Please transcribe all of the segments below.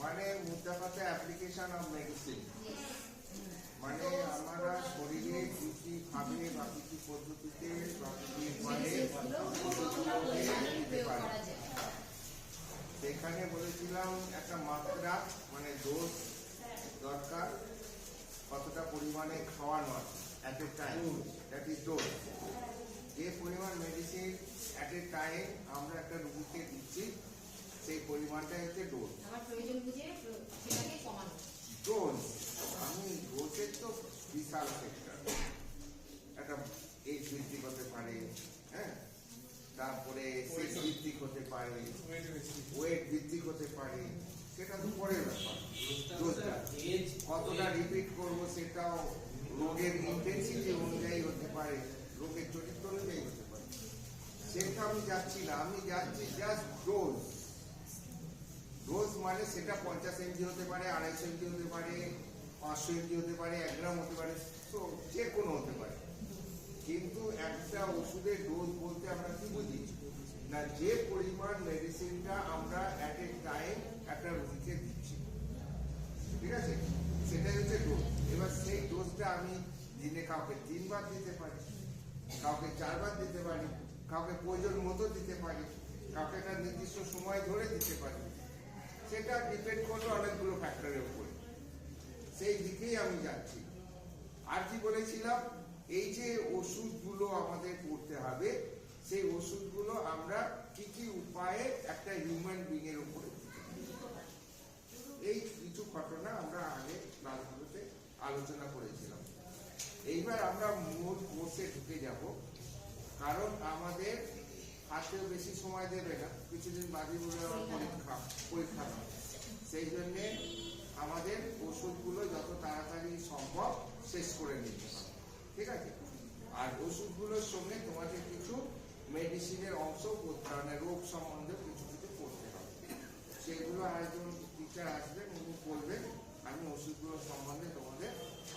মানে মোদ্দা কথা অ্যাপ্লিকেশন অফ মেডিসিন, মানে আমরা শরীরে কি কি ভাবে বা কি কি পদ্ধতিতে বা কি কি উপায়ে দিতে পারি। সেখানে বলেছিলাম একটা মাত্রা মানে ডোজ দরকার, কতটা পরিমাণে খাওয়ানো at a time, that is dose. যে পরিমাণ মেডিসিন অ্যাট এ টাইম আমরা একটা রোগীকে দিচ্ছি সেই পরিমাণটাই হচ্ছে ডোজ। ডোজ আমি ডোজের তো বিশাল সেক্টর, একটা এজ বৃদ্ধি করতে পারে, হ্যাঁ, তারপরে সেক্স বৃদ্ধি করতে পারে, ওয়েট বৃদ্ধি করতে পারে, সেটা তো পরের ব্যাপার। ডোজটা কতটা রিপিট করবো সেটাও রোগের ইন্টেন্সিটি অনুযায়ী হতে পারে, রোগের চরিত্র অনুযায়ী হতে পারে। সেটা আমি যাচ্ছি না, আমি যাচ্ছি জাস্ট ডোজ। ডোজ মানে সেটা 50 এমজি হতে পারে, 250 এমজি হতে পারে, 500 এমজি হতে পারে, 1 গ্রাম হতে পারে, তো যে কোনো হতে পারে। কিন্তু একটা ওষুধের ডোজ বলতে আমরা কি বুঝি না, যে পরিমাণ মেডিসিনটা আমরা অ্যাট এ টাইম একটা রোগীকে দিচ্ছি, ঠিক আছে, সেটাই হচ্ছে ডোজ। এবার সেই ডোজটা আমি দিনে কাউকে 3 বার দিতে পারি, কাউকে 4 বার দিতে পারি, কাউকে প্রয়োজন মতো দিতে পারি, কাউকে একটা নির্দিষ্ট সময় ধরে দিতে পারি। সেটা ডিপেন্ড করলো অনেকগুলো ফ্যাক্টরের উপরে, সেই দিকেই আমি যাচ্ছি। আর কি বলেছিলাম, এই যে ওষুধগুলো আমাদের করতে হবে, সেই ওষুধগুলো আমরা কি কি উপায়ে একটা হিউম্যান বিং এর উপরে, এই কিছু ঘটনা আমরা আগে ক্লাসগুলোতে আলোচনা করেছিলাম। এইবার আমরা মূল কোর্সে ঢুকে যাব, কারণ আমাদের হাতেও বেশি সময় দেবে না, কিছুদিন বাদে বলে পরীক্ষা, সেই জন্যে আমাদের ওষুধগুলো যত তাড়াতাড়ি সম্ভব শেষ করে নিতে হবে, ঠিক আছে। আর ওষুধগুলোর সঙ্গে তোমাদের কিছু মেডিসিনের অংশ করতে হবে, রোগ সম্বন্ধে কিছু কিছু করতে হবে। সেগুলো একজন টিচার আসবেন, উনি বলবেন, আমি ওষুধগুলো সম্বন্ধে তোমাদের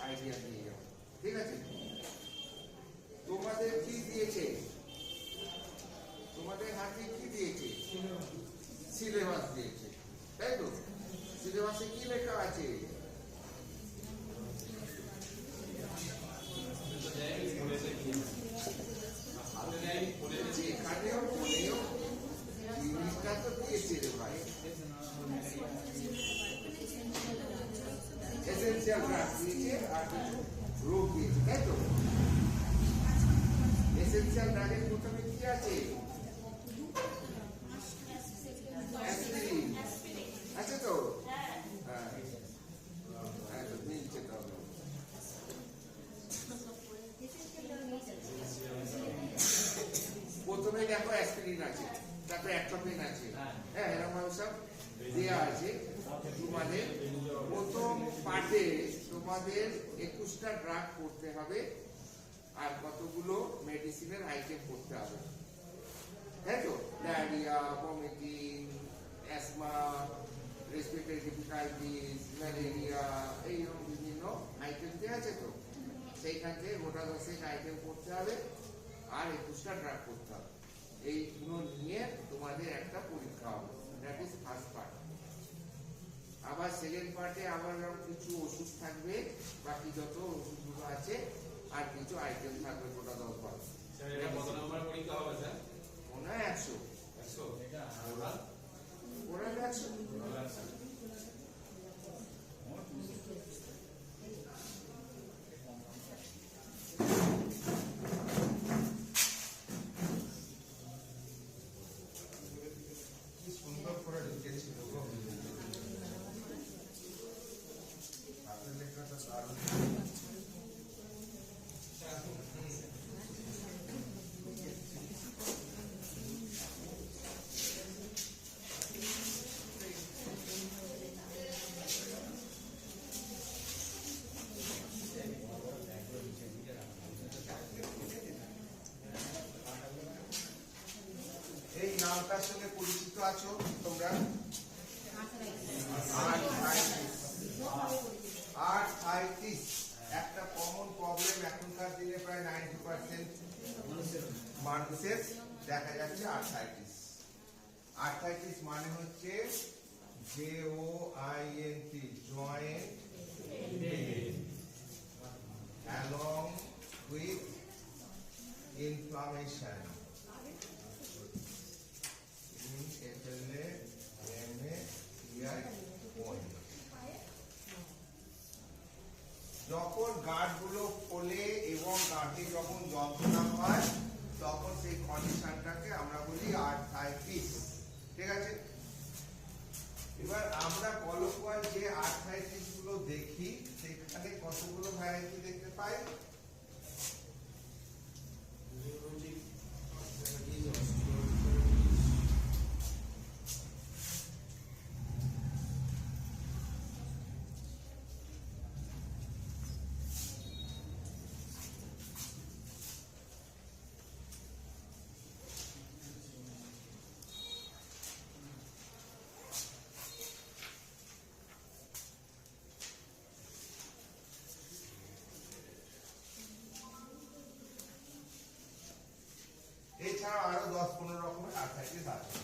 আইডিয়া দিয়ে যাবো, ঠিক আছে। তোমাদের কি দিয়েছে, তোমাদের হাতে কি দিয়েছে? সিলেবাস দিয়েছে, তাই তো? সিলেবাসে কি লেখা আছে? যেখানেও বলেও জিনিসটা তো দিয়েছে রে ভাই, এসেনশিয়াল ড্রাগ দিয়েছে আর কিছু রোগ দিয়েছে, তাই তো? এসেনশিয়াল ড্রাগের প্রথমে কি আছে? অ্যাসপিরিন আছে তো? হ্যাঁ, মিলছে তো। প্রথমে দেখো অ্যাসপিরিন আছে, তারপরে অ্যাট্রোপিন আছে, হ্যাঁ, এরকম সব দেওয়া আছে। তোমাদের প্রথম পার্টে তোমাদের 21টা ড্রাগ করতে হবে আর কতগুলো মেডিসিনের আইটেম করতে হবে, তাই তো? Diarrhoea, vomiting, asthma, respiratory difficulties, malaria, এইরকম বিভিন্ন আইটেম দেওয়া আছে তো। সেইখান থেকে গোটা 10 আইটেম করতে হবে আর 21টা ড্রাগ করতে হবে। এইগুলো নিয়ে তোমাদের একটা পরীক্ষা হবে, দ্যাট ইজ ফার্স্ট পার্ট। আবার সেকেন্ড পার্টে আবার কিছু ওষুধ থাকবে, বাকি যত ওষুধগুলো আছে আর কিছু আইটেম থাকবে, গোটা 10-12। কত নম্বর পরীক্ষা হবে স্যার? মনে হয় 100। ওরা 100। সুন্দর করে লিখেছিল গো, হাতের লেখাটা দারুণ। এই নামটার সঙ্গে পরিচিত আছো তোমরা? আর্থ্রাইটিস একটা কমন প্রবলেম, এখনকার দিনে প্রায় 90% মানুষের দেখা যাচ্ছে আর্থ্রাইটিস। আর্থ্রাইটিস মানে হচ্ছে JOINT joint pain along with inflammation in FLA MA EI point. যখন গাঁটগুলো ফোলে এবং গাঁটে যখন যন্ত্রণা হয় তখন সেই কন্ডিশনটাকে আমরা বলি আর্থ্রাইটিস। ঠিক আছে, এবার আমরা কলকোয়াল যে আর্থ্রাইটিস গুলো দেখি সেখানে কতগুলো ভ্যারাইটি দেখতে পাই। এছাড়া আরো 10-15 রকমের আর্থ্রাইটিস আছে।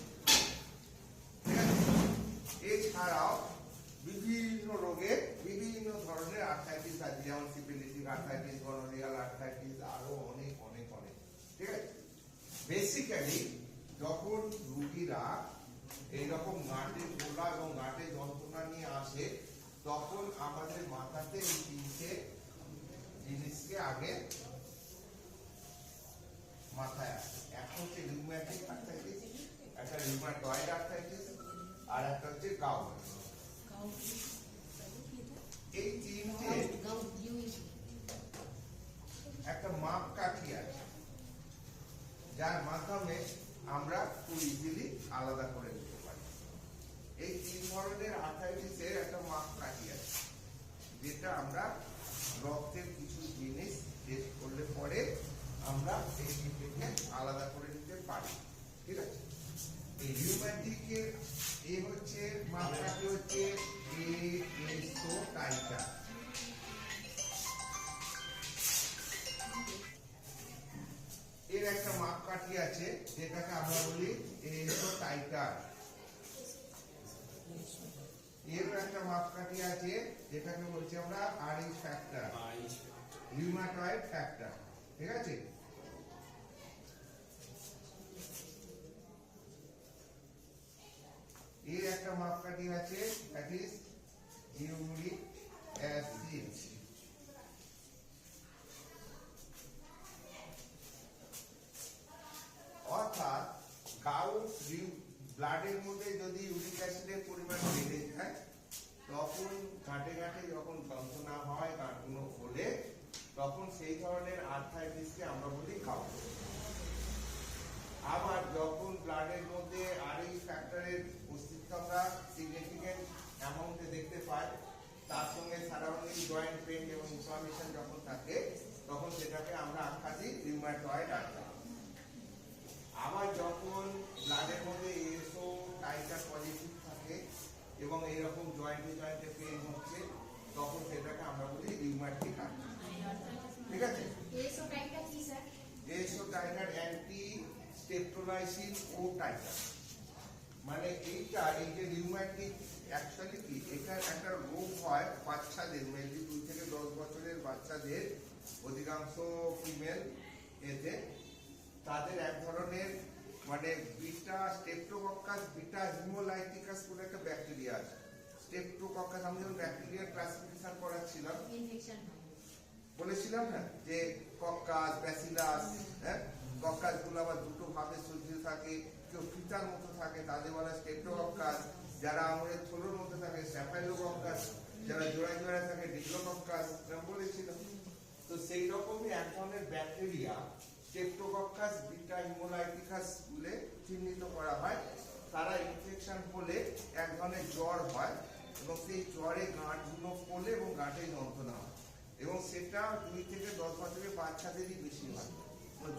ঠিক আছে, এছাড়াও বিভিন্ন রোগে বিভিন্ন ধরনের আর্থ্রাইটিস আছে, যেমন সিফিলিটিক আর্থ্রাইটিস, গনোরিয়াল আর্থ্রাইটিস, আরো অনেক অনেক অনেক। ঠিক আছে, বেসিক্যালি যখন রোগীরা এইরকম গাঁটে ফোলা এবং গাঁটে যন্ত্রণা নিয়ে আসে তখন আমাদের মাথাতে এই তিনটে জিনিসকে আগে মাথায় আসে। একটা হচ্ছে রিউম্যাটিক আর্থ্রাইটিস, একটা রিউমাটয়েড আর্থ্রাইটিস, আর একটা হচ্ছে গাউট। এই তিনটে একটা মাপকাঠি আছে যার মাধ্যমে আমরা খুব ইজিলি আলাদা করে নিতে পারি। এই তিন ধরনের আর্থ্রাইটিসের একটা মাপকাঠি আছে যেটা আমরা রক্তের কিছু জিনিস টেস্ট করলে পরে আমরা এই তিনটিকে আলাদা করে নিতে পারি। ঠিক আছে, এই রিউম্যাটিকের এই হচ্ছে মাপকাঠি হচ্ছে এএসও টাইটার। এর একটা মাপকাঠি আছে যেটাকে আমরা বলি এএসও টাইটার। এর একটা মাপকাঠি আছে যেটাকে বলছি আমরা আরএইচ ফ্যাক্টর, রিউমাটয়েড ফ্যাক্টর। ঠিক আছে, এর একটা মাপকাঠি আছে দ্যাট ইজ ইউরিক অ্যাসিড। অর্থাৎ গাউট ব্লাডের মধ্যে যদি ইউরিক অ্যাসিডের পরিমাণ বেড়ে যায় তখন গাঁটে গাঁটে যখন যন্ত্রণা হয়, গাঁটগুলো ফোলে, তখন সেই ধরনের আর্থ্রাইটিসকে আমরা বলি গাউট। আবার যখন ব্লাডের মধ্যে আরএইচ ফ্যাক্টরের অস্তিত্ব আমরা সিগনিফিকেন্ট অ্যামাউন্টে দেখতে পাই, তার সঙ্গে সারাউন্ডিং জয়েন্ট পেইন এবং ইনফ্লামেশন যখন থাকে তখন সেটাকে আমরা আখ্যা দিই রিউমাটয়েড আর্থ্রাইটিস। আবার যখন ব্লাডের মধ্যে এএসও টাইটার পজিটিভ থাকে এবং এইরকম জয়েন্টে জয়েন্টে পেইন হচ্ছে তখন সেটাকে আমরা বলি রিউম্যাটিক আর্থ্রাইটিস। ঠিক আছে, এএসও টাইটার কি স্যার? এএসও টাইটার অ্যান্টি স্টেপ্টোলাইসিন ও টাইটার, মানে এইটা এই যে রিউম্যাটিক অ্যাকচুয়ালি কি, এটা একটা রোগ হয় বাচ্চাদের, মেনলি 2 থেকে 10 বছরের বাচ্চাদের, অধিকাংশ ফিমেল এতে তাদের এক ধরনের মানে বিটা স্টেপ্টোকক্কাস বিটা হিমোলাইটিকাস বলে একটা ব্যাকটেরিয়া আছে। স্টেপ্টোকক্কাস আমি যখন ব্যাকটেরিয়ার ক্লাসিফিকেশন করাচ্ছিলাম ইনফেকশন বলেছিলাম না যে কক্কাস, ব্যাসিলাস, হ্যাঁ, কক্কাস গুলো আবার দুটো ভাবে সজ্জিত থাকে, কেউ ফিতার মতো থাকে তাদের বলা স্টেপ্টোকক্কাস, যারা আমাদের থোলোর মধ্যে থাকে স্ট্যাফাইলোকক্কাস, যারা জোড়ায় জোড়ায় থাকে ডিপ্লোকক্কাস বলেছিলাম। তো সেই রকমই এক ধরনের ব্যাকটেরিয়া স্টেপ্টোকক্কাস বিটা হিমোলাইটিকাস বলে চিহ্নিত করা হয়। তারা ইনফেকশন হলে এক ধরনের জ্বর হয় এবং সেই জ্বরে গাঁটগুলো ফোলে এবং গাঁটে যন্ত্রণা হয় এবং সেটা 2 থেকে 10 বছরের বাচ্চাদেরই বেশি হয়।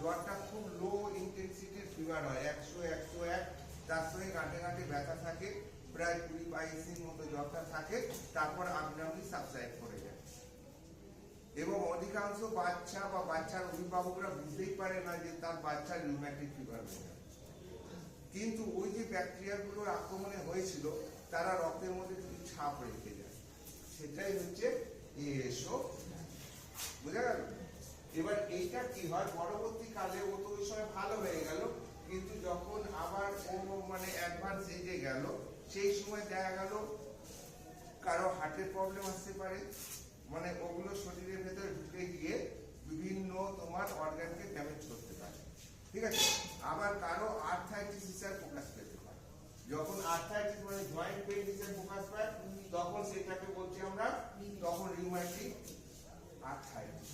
জ্বরটা খুব লো ইন্টেন্সিটির ফিভার হয়, 100-101, তার সঙ্গে গাঁটে গাঁটে ব্যথা থাকে, প্রায় 20-22 মতো জ্বরটা থাকে, তারপর আপনি সাবসাইড করে যায় এবং অধিকাংশ বাচ্চা বা বাচ্চার অভিভাবকরা বুঝতেই পারে না যে তার বাচ্চার রিউম্যাটিক ফিভার হয়ে যাবে, কিন্তু ওই যে ব্যাকটেরিয়াগুলোর আক্রমণে হয়েছিল তারা রক্তের মধ্যে কিছু ছাপ রেখে যায়। সেটাই হচ্ছে এএসও। বুঝা গেল? এবার এইটা কি হয়, পরবর্তীকালে ও তো ওই সময় ভালো হয়ে গেল, কিন্তু যখন আবার ও মানে অ্যাডভান্স এজে গেল, সেই সময় দেখা গেল কারো হার্টের প্রবলেম আসতে পারে, মানে ওগুলো শরীরের ভেতরে ঢুকে গিয়ে বিভিন্ন তোমার অর্গানকে ড্যামেজ করতে পারে। ঠিক আছে? আবার কারো আর্থ্রাইটিস হিসেবে প্রকাশ পেতে পারে। যখন আর্থ্রাইটিস মানে জয়েন্ট পেইন হিসেবে প্রকাশ পায়, তখন সেটাকে বলছি আমরা তখন রিউম্যাটিক আর্থ্রাইটিস।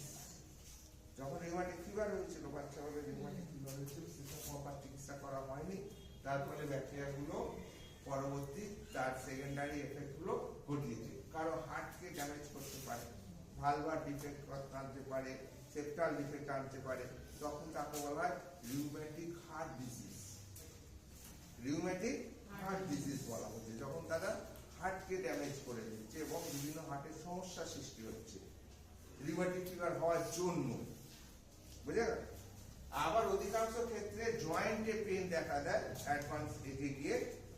যখন রিউম্যাটিক ফিভার হয়েছিল, বাচ্চা বলে রিউম্যাটিক ফিভার হয়েছিল, সেটা প্রপার চিকিৎসা করা হয়নি, তার ফলে ব্যাকটেরিয়াগুলো পরবর্তী তার সেকেন্ডারি এফেক্ট গুলো ঘটিয়েছে। কারো হার্টকে ড্যামেজ করতে পারে, ভালভার ডিফেক্ট আনতে পারে, সেপ্টাল ডিফেক্ট আনতে পারে, তখন তাকে বলা হয় rheumatic heart disease. Rheumatic heart disease বলা হচ্ছে যখন তারা হার্টকে ড্যামেজ করে দিচ্ছে এবং বিভিন্ন হার্টের সমস্যা সৃষ্টি হচ্ছে রিউম্যাটিক ফিভার হওয়ার জন্য। বুঝে গেল? আবার অধিকাংশ ক্ষেত্রে জয়েন্টে পেন দেখা দেয় অ্যাডভান্স এজে গিয়ে,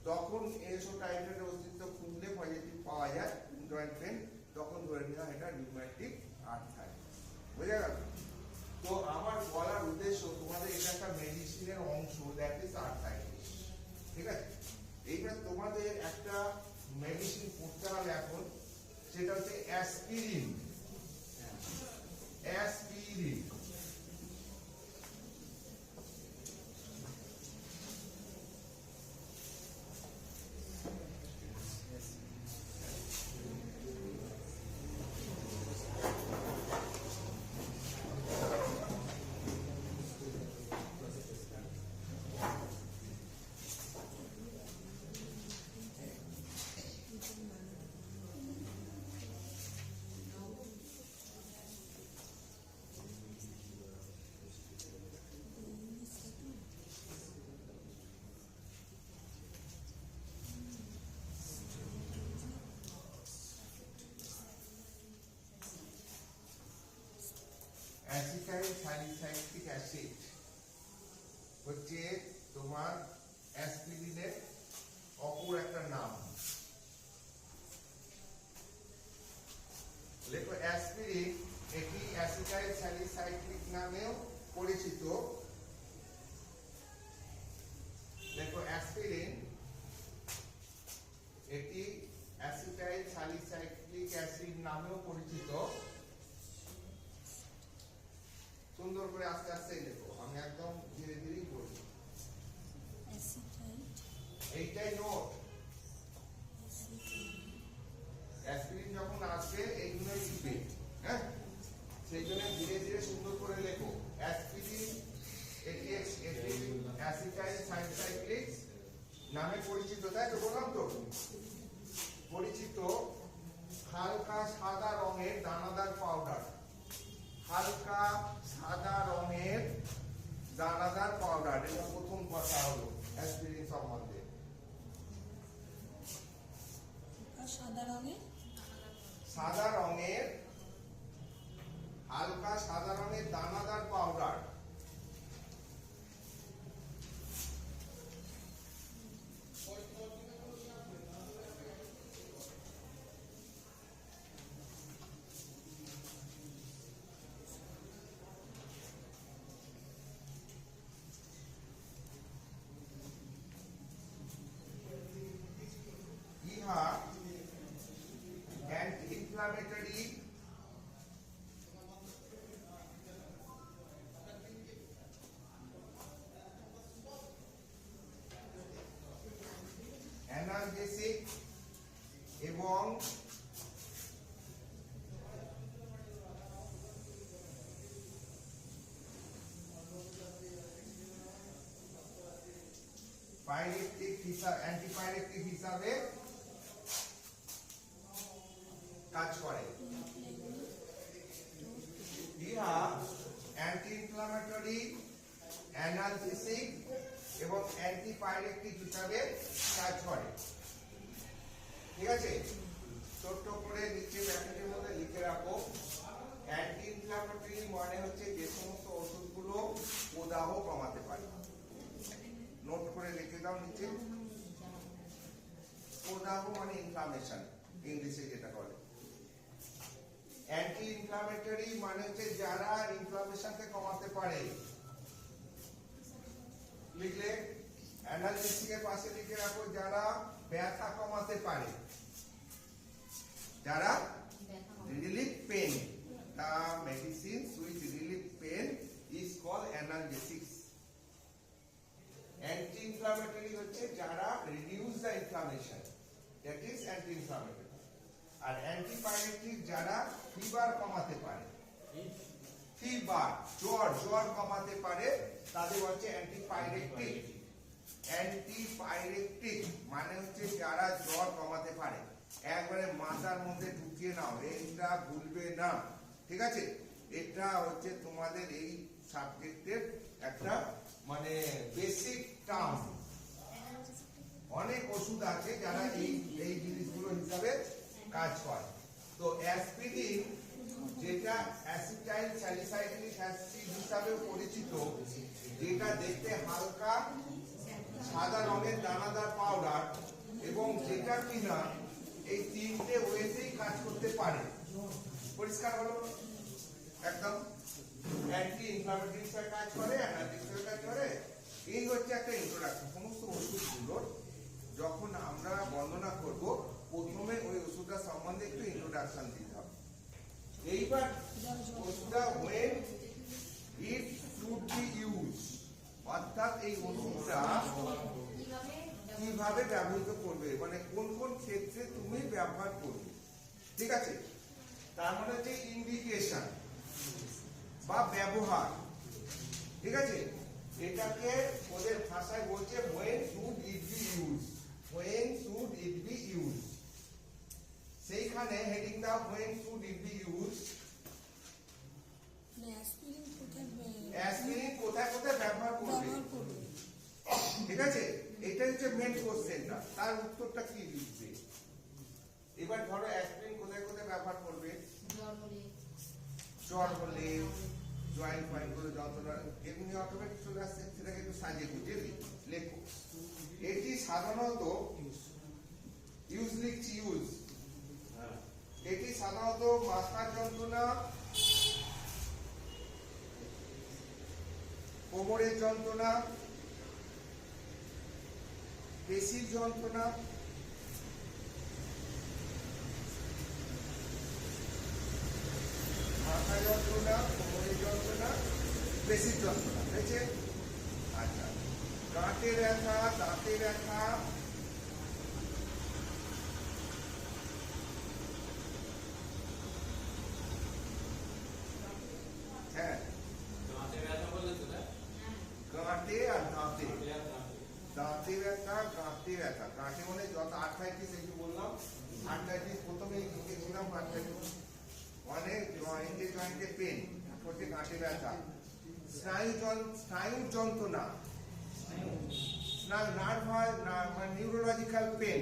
তখন এসো টাইপের অস্তিত্ব খুঁজলে পজিটিভ পাওয়া যায় জয়েন্ট পেন, তখন ধরে নেওয়া এটা রিউম্যাটিক আর্থ্রাইটিস। বুঝে গেল? তো আমার বলার উদ্দেশ্য তোমাদের এটা একটা মেডিসিনের অংশ, দ্যাট ইজ আর্থ্রাইটিস। ঠিক আছে? এইবার তোমাদের একটা মেডিসিন পড়তে হবে এখন, সেটা হচ্ছে aspirin. Aspirin acetyl salicylic acid হচ্ছে তোমার অ্যাসপিরিনের অপর একটা নাম। লেখো অ্যাসপিরিন, এটি অ্যাসিটাইল স্যালিসাইলিক নামেও পরিচিত। লেখো অ্যাসপিরিন, এটি অ্যাসিটাইল স্যালিসাইলিক অ্যাসিড নামেও পরিচিত। সুন্দর করে আস্তে আস্তে লেখো, আমি একদম ধীরে ধীরে বলবো। এইটাই নোট। অ্যাসপিরিন যখন আসবে এইগুলো লিখবে, হ্যাঁ? সেই জন্য ধীরে ধীরে সুন্দর করে লেখো। অ্যাসপিরিন এটি অ্যাসিটাইল স্যালিসাইলিক নামে পরিচিত, তাই তো বললাম তো? পরিচিত হালকা সাদা রঙের দানাদার পাউডার। হালকা সাদা রঙের দানাদার পাউডার, এটা প্রথম কথা হলো অ্যাসপিরিন সম্বন্ধে। সাদা রঙের হালকা সাদা রঙের দানাদার পাউডার। ইহা অ্যান্টি-ইনফ্ল্যামেটরি অ্যানালজেসিক এবং অ্যান্টিপাইরেটিক হিসাবে কাজ করে। ইহা অ্যান্টি ইনফ্ল্যামেটরি, অ্যানালজেসিক এবং অ্যান্টিপাইরেটিক হিসাবে কাজ করে। ঠিক আছে? ছোট্ট করে নিচে ব্র্যাকেটের মধ্যে লিখে রাখো। অ্যান্টি ইনফ্ল্যামেটরি মানে হচ্ছে যে সমস্ত ওষুধগুলো প্রদাহ কমাতে পারে। নোট করে লিখে দাও নিচে। প্রদাহ মানে ইনফ্লামেশন, ইংলিশে যেটা বলে। অ্যান্টি ইনফ্লামেটরি মানে হচ্ছে যারা ইনফ্লামেশনকে কমাতে পারে। লিখলে অ্যানালজেসিকের পাশে লিখে রাখো যারা ব্যথা কমাতে পারে, যারা রিলিফ পেন। The medicines which relieve pain is called analgesics. Anti-inflammatory হচ্ছে যারা reduce the inflammation, that is anti-inflammatory. আর অ্যান্টিপাইরেটিক যারা ফিভার কমাতে পারে, ফিভার জ্বর কমাতে পারে, তাদের হচ্ছে অ্যান্টিপাইরেটিক। অ্যান্টিপাইরেটিক মানে হচ্ছে যারা জ্বর কমাতে পারে। একবারে মাথার মধ্যে ঢুকিয়ে নাও, এটা ভুলবে না, ঠিক আছে? এটা হচ্ছে তোমাদের এই সাবজেক্টের একটা মানে বেসিক টার্ম। অনেক ওষুধ আছে যারা এই জিনিসগুলো হিসাবে কাজ করে। তো অ্যাসপিরিন যেটা অ্যাসিটাইল স্যালিসাইলিক অ্যাসিড হিসাবে পরিচিত, যেটা দেখতে হালকা সাদা রঙের দানাদার পাউডার, এবং যেটা কিনা এই তিনটে ওয়েতেই কাজ করতে পারে। পরিষ্কার হলো একদম? অ্যান্টি ইনফ্লামেটরি হিসেবে কাজ করে, অ্যানালজেসিক হিসেবে কাজ করে। এই হচ্ছে একটা ইন্ট্রোডাকশন। সমস্ত ওষুধগুলোর যখন আমরা বর্ণনা করব, প্রথমে ওই ওষুধটা সম্বন্ধে একটু ইন্ট্রোডাকশন দিতে হবে। এইবার ওষুধটা when it should be used, অর্থাৎ এই ওষুধটা কিভাবে ব্যবহৃত করবে, মানে কোন কোন ক্ষেত্রে তুমি ব্যবহার করবে, ঠিক আছে? তার মানে হচ্ছে ইন্ডিকেশন বা ব্যবহার, ঠিক আছে? এটাকে ওদের ভাষায় বলছে when should it be used, when should it be used। সেইখানে হেডিং দাও when should it be used। Aspirin কোথায় কোথায় ব্যবহার করবে, ঠিক আছে? এটা হচ্ছে মেন কোশ্চেনটা, তার উত্তরটা কি লিখবে? এবার ধরো অ্যাসপিরিন কোথায় কোথায় ব্যবহার করবে? জ্বর হলে, জয়েন্ট পয়েন্ট করে যন্ত্রণা, এগুলি অটোমেটিক চলে আসছে, সেটাকে একটু সাজিয়ে বুঝিয়ে লেখো। এটি সাধারণত ইউজ লিখছি, ইউজ। এটি সাধারণত মাথার যন্ত্রণা, কোমরের যন্ত্রণা, পেশির যন্ত্রণা, মাথা যন্ত্রণা, কোমরের যন্ত্রণা, পেশির যন্ত্রণা, হয়েছে? আচ্ছা, গাঁটে ব্যথা, দাঁতে ব্যথা, হ্যাঁ, গাঁটে আর দাঁতে, দাঁতে ব্যথা, গাঁটে ব্যথা। গাঁটে মানে যত আর্থ্রাইটিস, এই যে বললাম আর্থ্রাইটিস, প্রথমে লিখেছিলাম আর্থ্রাইটিস মানে জয়েন্টে পেন, হচ্ছে গাঁটে ব্যথা। স্নায়ুর যন্ত্রণা, নার্ভ হয় মানে নিউরোলজিক্যাল পেন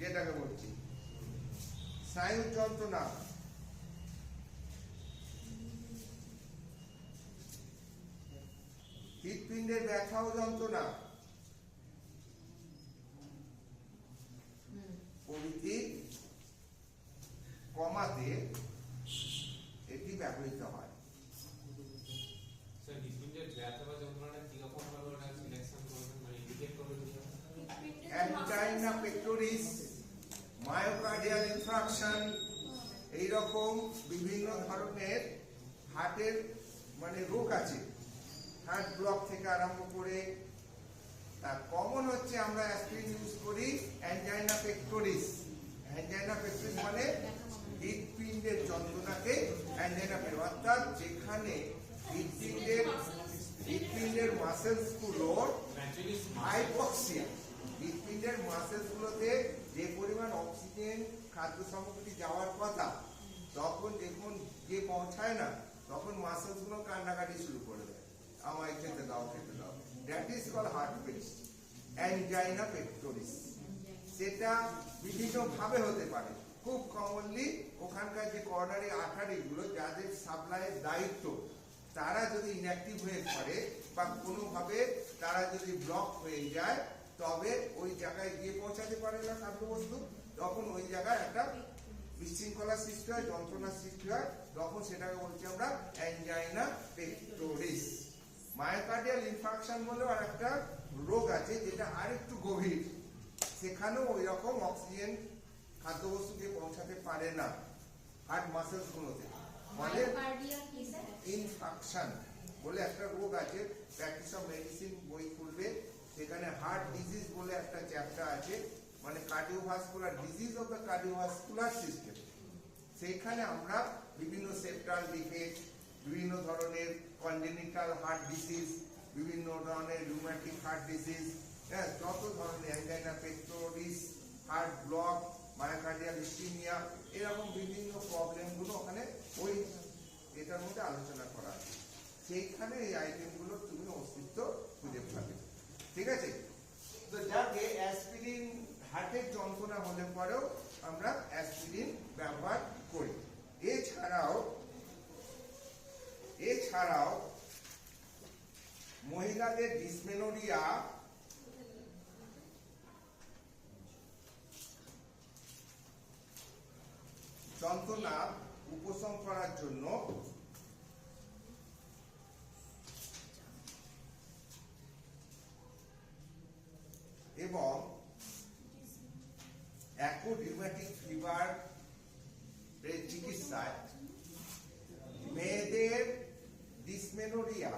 যেটাকে বলছি, স্নায়ুর যন্ত্রণা। হৃৎপিণ্ডের ব্যথা ও যন্ত্রণা প্রভৃতি কমাতে এটি ব্যবহৃত হয়। অ্যানজাইনা পেক্টোরিস, মায়োকার্ডিয়াল ইনফ্রাকশন, এইরকম বিভিন্ন ধরনের হার্টের মানে রোগ আছে, হার্ট ব্লক থেকে আরম্ভ করে। তার কমন হচ্ছে আমরা অ্যাসপিরিন ইউজ করি অ্যানজাইনা পেক্টোরিস। অ্যানজাইনা পেক্টোরিস মানে হৃৎপিণ্ডের যন্ত্রণাকে অ্যানজাইনা পেক্টোরিস, অর্থাৎ যেখানে হৃৎপিণ্ডের মাসেলস গুলোর হাইপক্সিয়া, হৃৎপিণ্ডের মাসেলস গুলোতে যে পরিমাণ অক্সিজেন খাদ্য সামগ্রী যাওয়ার কথা, তখন যখন যে পৌঁছায় না, তখন মাসেলস গুলো কান্নাকাটি শুরু করে দেয়, আমায় খেতে দাও, খেতে দাও। That is called heart paste, angina pectoris. সেটা বিভিন্ন ভাবে হতে পারে। খুব কমনলি ওখানকার যে করোনারি আর্টারি গুলো যাদের সাপ্লাইয়ের দায়িত্ব, তারা যদি ইনঅ্যাক্টিভ হয়ে পড়ে বা কোনোভাবে তারা যদি ব্লক হয়ে যায়, তবে ওই জায়গায় গিয়ে পৌঁছাতে পারে না খাদ্যবস্তু, তখন ওই জায়গায় একটা বিশৃঙ্খলা সৃষ্টি হয়, যন্ত্রণা সৃষ্টি হয়, তখন সেটাকে বলছি আমরা অ্যাঞ্জাইনা পেক্টোরিস। মায়োকার্ডিয়াল ইনফার্কশন বলে আর একটা রোগ আছে যেটা আরেকটু গভীর, সেখানেও ওই রকম অক্সিজেন খাদ্যবস্তুকে পৌঁছাতে পারে না হার্ট মাসেলস গুলোতে, মানে ইনফার্কশন বলে একটা রোগ আছে। প্র্যাকটিস অফ মেডিসিন বই খুলবে, সেখানে হার্ট ডিজিজ বলে একটা চ্যাপ্টার আছে, মানে cardiovascular disease of the cardiovascular system. সেইখানে আমরা বিভিন্ন সেপ্টাল ডিফেক্ট, বিভিন্ন ধরনের কনজেনিটাল হার্ট ডিজিজ, বিভিন্ন ধরনের রিউম্যাটিক হার্ট ডিজিজ, হ্যাঁ, যত ধরনের angina pectoris, heart block, myocardial ischemia, এরকম বিভিন্ন প্রবলেমগুলো ওখানে ওই এটার মধ্যে আলোচনা করা আছে। সেইখানে এই আইটেমগুলো তুমি অস্তিত্ব খুঁজে পাবে। ঠিক আছে, তো যাকে অ্যাসপিরিন হার্টের যন্ত্রণা হলে পরেও আমরা অ্যাসপিরিন ব্যবহার করি। এছাড়াও মহিলাদের ডিসমেনোরিয়া যন্ত্রণা উপশম করার জন্য এবং অ্যাকুট রিউম্যাটিক ফিভার এর চিকিৎসায় মেয়েদের ডিসমেনোরিয়া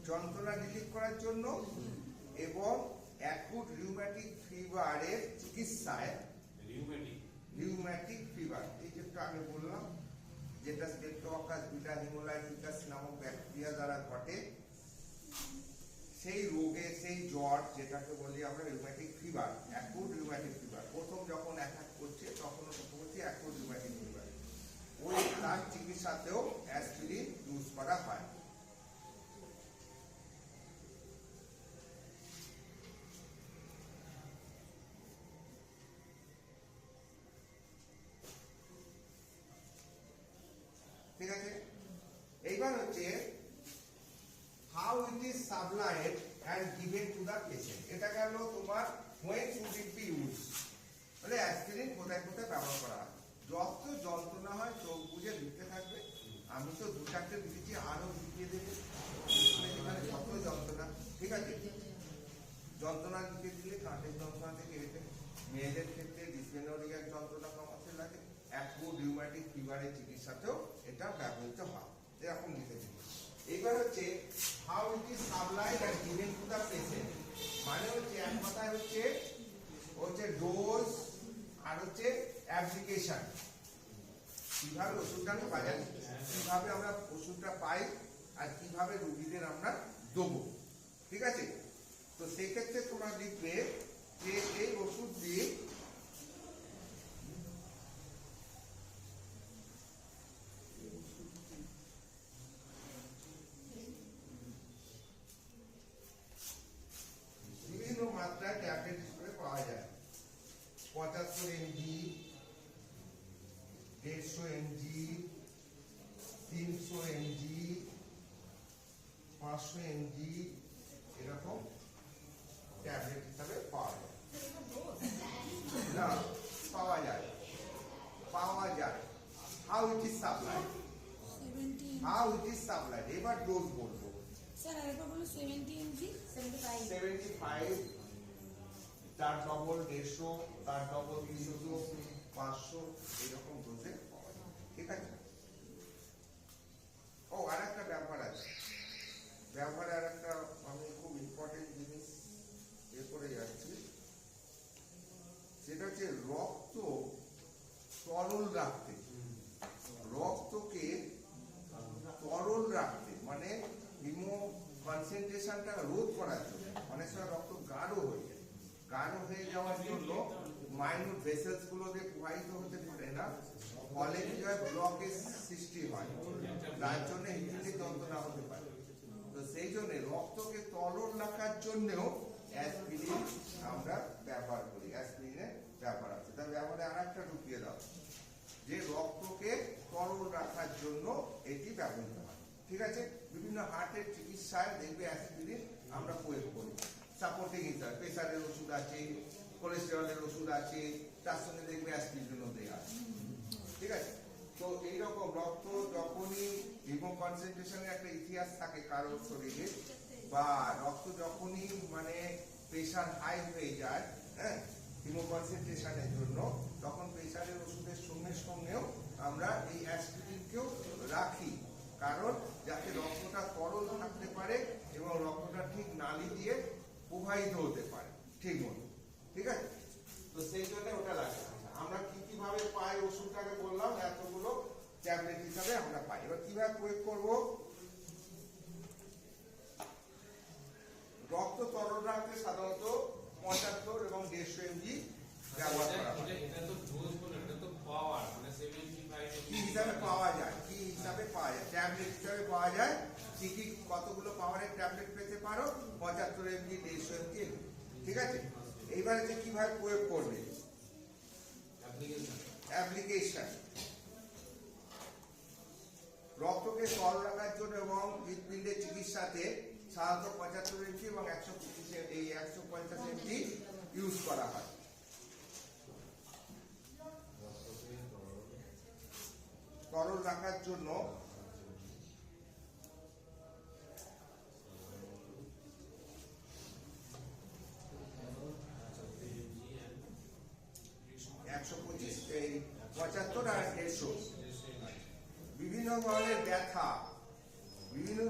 যন্ত্রণা রিলিফ করার জন্য এবং অ্যাকুট রিউম্যাটিক ফিভারের চিকিৎসায় রিউম্যাটিক ফিভার, এই যেটা আমি বললাম, যেটা স্ট্রেপ্টোককাস বিটা হিমোলাইটিকাস নামক ব্যাকটেরিয়া দ্বারা ঘটে, সেই রোগে, সেই জ্বর যেটাকে বলি আমরা rheumatic fever, acute rheumatic fever, প্রথম যখন অ্যাটাক করছে তখন বলছি অ্যাকুট রিউম্যাটিক ফিভার, ওই তার চিকিৎসাতেও অ্যাসপিরিন ইউজ করা হয়। ঠিক আছে, এইবার হচ্ছে how it is supplied and given to the patient। এটা গেল তোমার when should it be used, মানে অ্যাসপিরিন কোথায় কোথায় ব্যবহার করা হয়। যত যন্ত্রণা হয় চোখ বুঝে দিতে থাকবে, আমি তো 2-4টে দিয়েছি, আরো দিয়ে দেবে, যেখানে যত যন্ত্রণা। ঠিক আছে, যন্ত্রণা দিতে দিলে কাঁধের যন্ত্রণা থেকে এতে মেয়েদের ক্ষেত্রে ডিসমেনোরিয়ার যন্ত্রণা কমাতে লাগে, অ্যাকুট রিউম্যাটিক ফিভারের চিকিৎসাতেও এটা ব্যবহৃত হয়, এরকম দিতে দিবে। এবার হচ্ছে how it is supplied and given to the patient, মানে হচ্ছে এক কথায় হচ্ছে ডোজ আর হচ্ছে অ্যাপ্লিকেশন, কিভাবে ওষুধটা আমরা বাজারে, কিভাবে আমরা ওষুধটা পাই আর কিভাবে রোগীদের আমরা দেবো। ঠিক আছে, তো সেক্ষেত্রে তোমরা লিখবে যে এই ওষুধটি বিভিন্ন মাত্রায় ট্যাবলেট হিসেবে পাওয়া যায়, 75 mg, 150 mg, 300 mg, 500 mg, এরকম ট্যাবলেট হিসাবে পাওয়া যায়। না, পাওয়া যায়। হাউ ইট ইজ সাপ্লাইড, এবার ডোজ বলবো। স্যার আরেকবার বলুন। 70 mg, 75, তার ডবল 150, তার ডবল 300, 500, এরকম ডোজে পাওয়া যায়। ঠিক আছে, ও আর একটা ব্যাপার আছে, ব্যবহারে আর একটা আমি খুব ইম্পর্টেন্ট জিনিস এ করে যাচ্ছি, সেটা হচ্ছে রক্ত তরল রাখতে, রক্তকে তরল রাখতে, মানে হিমো কনসেন্ট্রেশনটা রোধ করার জন্য। অনেক সময় রক্ত গাঢ় হয়ে যায়, গাঢ় হয়ে যাওয়ার জন্য মাইনর ভেসেলস গুলোতে প্রবাহিত হতে পারে না, ফলে কি হয়, ব্লকের সৃষ্টি হয়, যার জন্য হৃদপিণ্ডে যন্ত্রণা হতে পারে। তো সেই জন্য রক্তকে তরল রাখার জন্যও অ্যাসপিরিন আমরা ব্যবহার করি, অ্যাসপিরিনের ব্যবহার আছে। তার ব্যবহারে আর একটা ঢুকিয়ে দাও, যে রক্তকে তরল রাখার জন্য এটি ব্যবহৃত হয়। ঠিক আছে, বিভিন্ন হার্টের চিকিৎসায় দেখবে অ্যাসপিরিন আমরা প্রয়োগ করি, সাপোর্টিং হিসাবে প্রেসারের ওষুধ আছে, কোলেস্টেরলের ওষুধ আছে, তার সঙ্গে দেখবে অ্যাসপিরিনও দেওয়া ঠিক আছে? তো এইরকম রক্ত যখনই হিমো কনসেন্ট্রেশনের একটা ইতিহাস থাকে কারোর শরীরে, বা রক্ত যখনই মানে প্রেশার হাই হয়ে যায়, হ্যাঁ, হিমো কনসেন্ট্রেশনের জন্য, তখন প্রেশারের ওষুধের সঙ্গে সঙ্গেও আমরা এই অ্যাসপিরিনকেও রাখি, কারণ যাতে রক্তটা তরল থাকতে পারে এবং রক্তটা ঠিক নালি দিয়ে প্রবাহিত হতে পারে ঠিক মতো। ঠিক আছে? তো সেই জন্য ওটা লাগে। আমরা কি ভাবে পাই ওষুধটাকে বললাম, এতগুলো ট্যাবলেট হিসাবে আমরা পাই। এবার কিভাবে প্রয়োগ করব? রক্ত তরল রাখতে সাধারণত 75 এবং 150 এমজি ব্যবহার করা হয়। এটা তো ডোজ বলে, এটা তো পাওয়ার, মানে 75 কি হিসাবে পাওয়া যায়? কি হিসাবে পাওয়া যায়? ট্যাবলেট হিসাবে পাওয়া যায়। কি কতগুলো পাওয়ারের ট্যাবলেট পেতে পারো? 75 এমজি, 150 এমজি। ঠিক আছে? এইবারে যে কিভাবে প্রয়োগ করবে? অ্যাপ্লিকেশন। রক্তকে তরল রাখার জন্য এবং হৃদপিণ্ডের চিকিৎসাতে সাধারণত 75 এমজি এবং 150 এমজি ইউজ করা হয়। তরল রাখার জন্য এই 75 আর 150। বিভিন্ন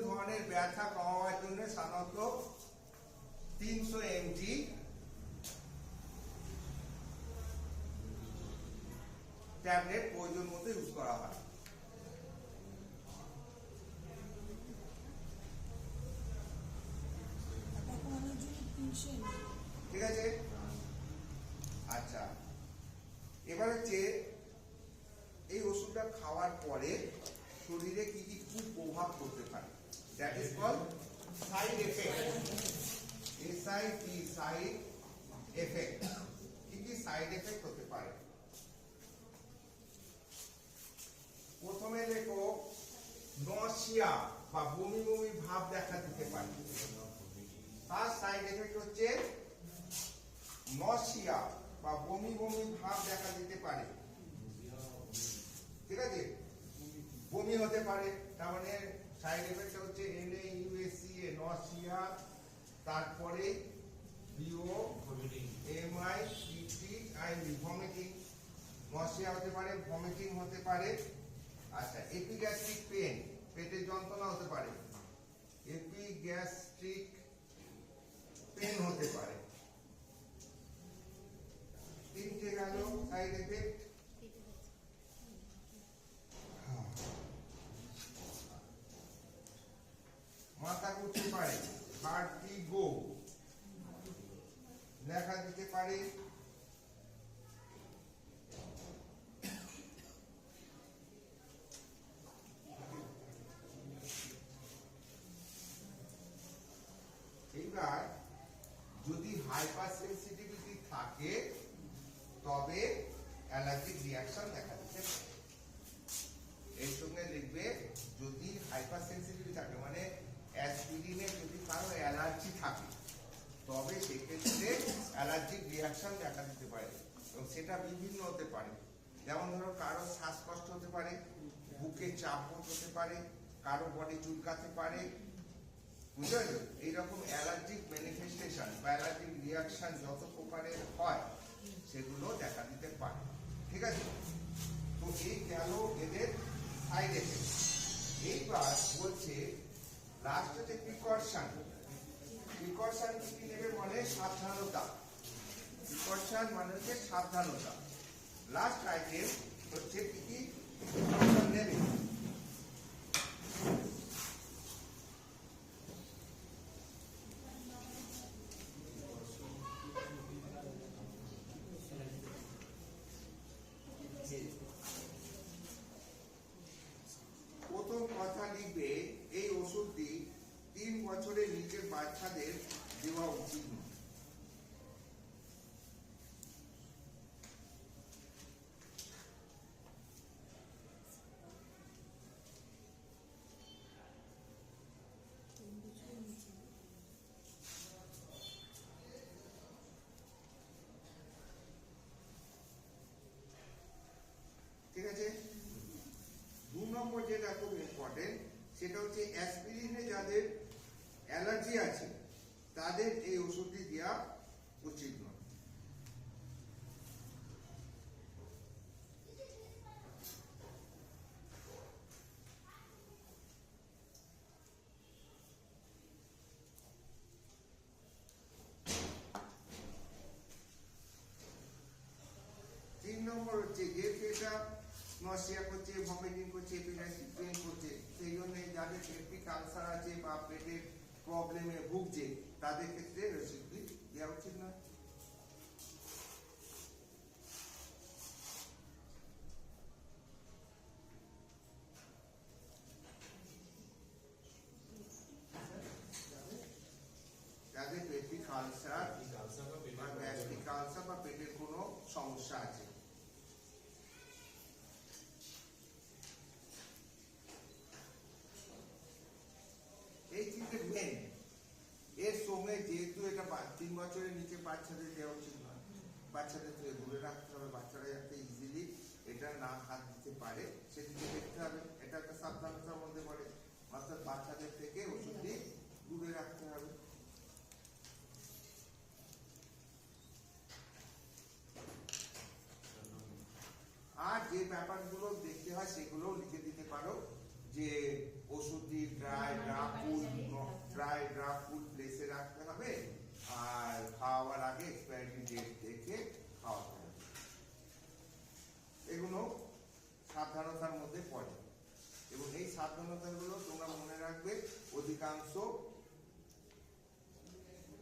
ধরনের ব্যথা কমাবার জন্য সাধারণত 300 এমজি ট্যাবলেট প্রয়োজন মতো ইউজ করা হয়। কমানোর জন্য 300 ml। ঠিক আছে? আচ্ছা, এবার হচ্ছে এই ওষুধটা খাওয়ার পরে শরীরে কি কি কুপ্রভাব করতে পারে, that is called side effect. SID, side effect. কি কি সাইড এফেক্ট হতে পারে? প্রথমে লেখো নসিয়া বা বমি বমি ভাব দেখা দিতে পারে। তার সাইড এফেক্ট হচ্ছে নসিয়া বা বমি বমি ভাব দেখা দিতে পারে। ঠিক আছে? বমি হতে পারে, তার মানে সাইড এফেক্ট হচ্ছে NAUSCA নসিয়া, তারপরে VOMITTING ভমিটিং। নসিয়া হতে পারে, ভমিটিং হতে পারে। আচ্ছা, এপিগ্যাস্ট্রিক পেন, পেটের যন্ত্রণা হতে পারে, এপিগ্যাস্ট্রিক পেন হতে পারে। তিনটে গেল সাইড এফেক্ট। মাথা ঘুরতে পারে, ভার্টিগো দেখা দিতে পারে। এইবার যদি হাইপার সেন্সিটিভিটি থাকে তবে অ্যালার্জিক রিয়াকশন দেখা দিতে পারে। এর সঙ্গে লিখবে যদি হাইপার সেন্সিটিভিটি থাকে, মানে অ্যাসপিরিনে যদি কারো অ্যালার্জি থাকে তবে সেক্ষেত্রে অ্যালার্জিক রিয়াকশন দেখা দিতে পারে, এবং সেটা বিভিন্ন হতে পারে। যেমন ধরো কারো শ্বাসকষ্ট হতে পারে, বুকে চাপ হতে পারে, কারো বডি চুলকাতে পারে। বুঝতে পারছো? এইরকম অ্যালার্জিক ম্যানিফেস্টেশন বা অ্যালার্জিক রিয়াকশন যত প্রকারের হয় সেগুলো দেখা দিতে পারে। ঠিক আছে? তো এই গেল এদের সাইড এফেক্ট। এইবার বলছে লাস্ট হচ্ছে প্রিকশন। প্রিকশন কি নেবে মানে সাবধানতা। প্রিকশন মানে হচ্ছে সাবধানতা। লাস্ট আইটেম হচ্ছে কি কি প্রিকশন নেবে। প্রথম কথা লিখবে এই ওষুধটি 3 বছরের নিচের বাচ্চাদের দেওয়া উচিত নয়। ঠিক আছে? নম্বর যেটা খুব ইম্পর্টেন্ট সেটা হচ্ছে অ্যাসপিরিনে যাদের অ্যালার্জি আছে তাদের এই ওষুধটি দেওয়া উচিত নয়। তিন নম্বর হচ্ছে যেহেতু এটা নসিয়া করছে, ভমিটিং করছে, এপিগ্যাস্ট্রিক পেইন করছে, সেই জন্য যাদের পেপটিক আলসার আছে বা পেটের প্রবলেমে ভুগছে তাদের ক্ষেত্রে ওষুধটি দেওয়া উচিত না। যাদের পেপটিক আলসার বা গ্যাস্ট্রিক আলসার বা পেটের কোনো সমস্যা আছে। এই তিনটে মেন। এর সঙ্গে যেহেতু এটা 3 বছরের নিচে বাচ্চাদের দেওয়া উচিত নয়, বাচ্চাদের থেকে দূরে রাখতে হবে, বাচ্চারা যাতে ইজিলি এটা না হাত দিতে পারে সেদিকে দেখতে হবে। এটা একটা সাবধানতার মধ্যে পড়ে, অর্থাৎ বাচ্চাদের থেকে ওষুধটি দূরে রাখতে হবে। আর যে ব্যাপারগুলো দেখতে হয় সেগুলো লিখে দিতে পারো যে ওষুধটি ড্রাই ড্রাফট কুল প্লেসে রাখতে হবে আর খাওয়ার আগে এক্সপায়ারি ডেট দেখে খাওয়াতে হবে। এগুলো সাবধানতার মধ্যে পড়ে এবং এই সাবধানতাগুলো তোমরা মনে রাখবে অধিকাংশ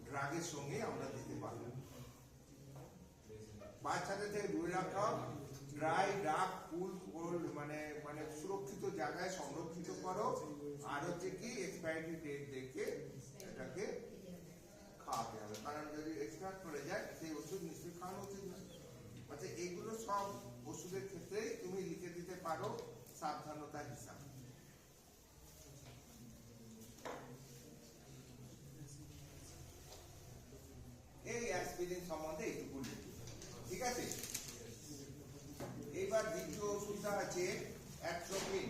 ড্রাগের সঙ্গে আমরা দিতে পারবো। বাচ্চাদের থেকে দূরে রাখা, ড্রাই ডার্ক কুল কোল্ড মানে মানে সুরক্ষিত জায়গায় সংরক্ষিত করো, আর হচ্ছে কি এক্সপায়ারি ডেট দেখে এটাকে খাওয়াতে হবে, কারণ যদি এক্সপায়ার করে যায় সেই ওষুধ নিশ্চয়ই খাওয়ানো উচিত না। আচ্ছা, এগুলো সব ওষুধের ক্ষেত্রে তুমি লিখে দিতে পারো সাবধানতা হিসাবে। এই অ্যাসপিরিন সম্বন্ধে এইটুকু লিখি, ঠিক আছে। এইবার দ্বিতীয় ওষুধটা আছে atropine.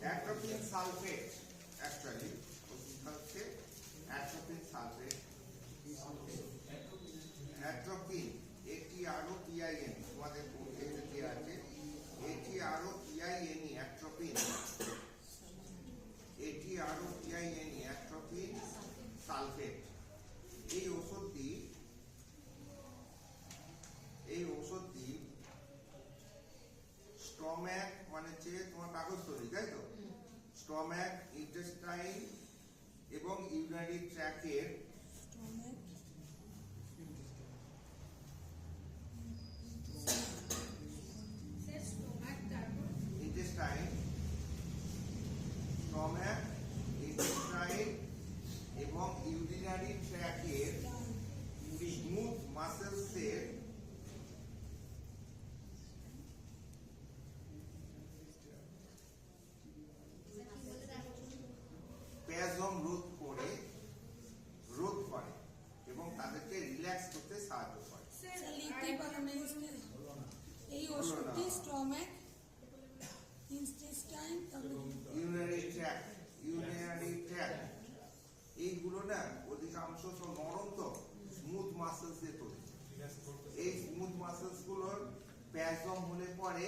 Atropine sulfate, actually, atropine sulfate, atropine, ATROPIN, তোমাদের বইতে দেওয়া আছে, ATROPIN, atropine, atropine sulfate, এই ওষুধটি স্টমাক মানে হচ্ছে তোমার কাগজ তৈরি, তাই তো? স্টমাক, ইন্টেস্টাইন এবং ইউরিনারি ট্র্যাকের ইন্টেস্টাইন, স্টমাক, ইন্টেস্টাইন এবং ইউরিনারি ট্র্যাকের স্মুথ মাসেলসের স্প্যাজম রোধ করে এবং তাদেরকে রিল্যাক্স করতে সাহায্য করে। লিখতে পারো না এই ওষুধটি স্টমাক, ইন্টেস্টাইন, ইউরিনারি ট্র্যাক্ট এইগুলো না অধিকাংশ সব নরম তো স্মুথ মাসেলস দিয়ে তৈরি। এই স্মুথ মাসেলস গুলোর স্প্যাজম হলে পরে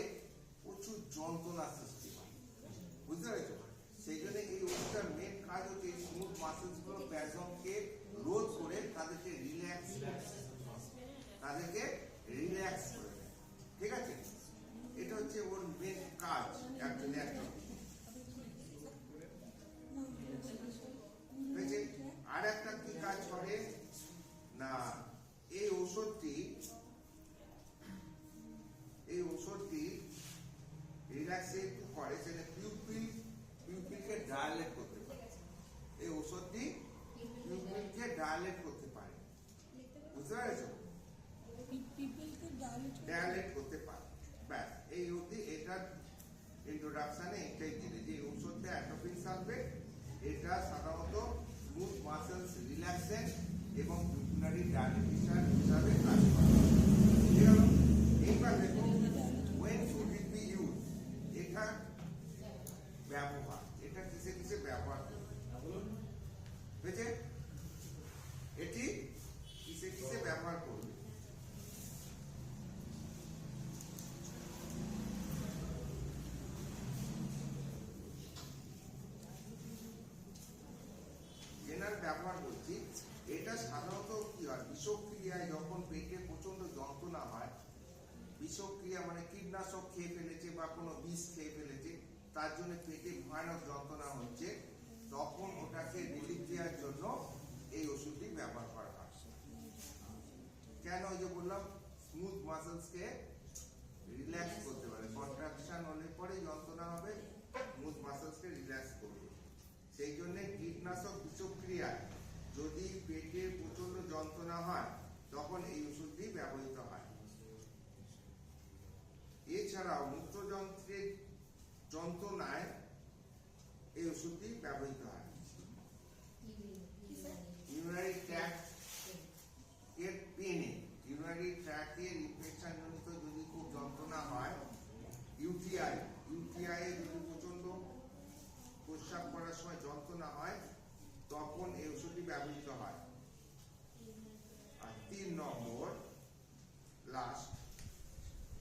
প্রচুর যন্ত্রণা সৃষ্টি হয়, বুঝতে পেরেছো? সেই জন্য এই ওষুধটা কাজ হচ্ছে এই স্মুথ মাসেলস গুলো স্প্যাজমকে রোধ করে তাদেরকে রিল্যাক্স করে দেয়। ঠিক আছে, এটা হচ্ছে ওর মেন কাজ একজন অ্যাট্রফি। আর একটা কি কাজ করে না, এই ওষুধটি রিল্যাক্সেট করে, সেটা পিউপিলকে ডায়ালেট করতে পারে। এই ওষুধটি পিউপিলকে ডায়ালেট করতে পারে, বুঝতে পেরেছো? ডায়ালেট করতে পারে। ব্যাস এই অবধি এটার ইন্ট্রোডাকশনে এটাই দিলে যে ওষুধটা অ্যাট্রোপিন সালফেট, এটা সাধারণত স্মুথ মাসেলস রিল্যাক্সেন্ট এবং পিউপিলারি ডায়ালেটিশন হিসাবে কাজ করে। এইবার দেখো when should it be used, এটা ব্যবহার, এটা কিসে কিসে ব্যবহার করবে, বুঝেছে? এটি কিসে কিসে ব্যবহার করবে? জেনার ব্যবহার করছি। এটা সাধারণত কি হয়, বিষক্রিয়ায় যখন পেটে প্রচন্ড যন্ত্রণা হয়, বিষক্রিয়া মানে কীটনাশক খেয়ে ফেলেছে বা কোনো বিষ খেয়ে ফেলেছে, তার জন্য পেটে ভয়ানক যন্ত্রণা হচ্ছে, তখন ওটাকে রিলিফ দেওয়ার জন্য এই ওষুধটি ব্যবহার করা হয়। কেন? ওই যে বললাম স্মুথ মাসেলসকে রিল্যাক্স করতে পারে, কন্ট্রাকশন হলে পরে যন্ত্রণা হবে, স্মুথ মাসেলসকে রিল্যাক্স করবে। সেই জন্য কীটনাশক বিষক্রিয়ায় যদি পেটে প্রচন্ড যন্ত্রণা হয় তখন এই ওষুধটি ব্যবহৃত হয়। এছাড়াও মূত্রযন্ত্রের যন্ত্রণায় এই ওষুধটি ব্যবহৃত হয়। ইউরিনারি ট্র্যাক্ট এর পেনে, ইউরিনারি ট্র্যাক্টের ইনফেকশন জনিত যদি খুব যন্ত্রণা হয়, ইউটিআই যদি প্রচন্ড প্রস্রাব করার সময় যন্ত্রণা হয়, তখন এই ওষুধটি ব্যবহৃত হয়। আর 3 নম্বর লাস্ট,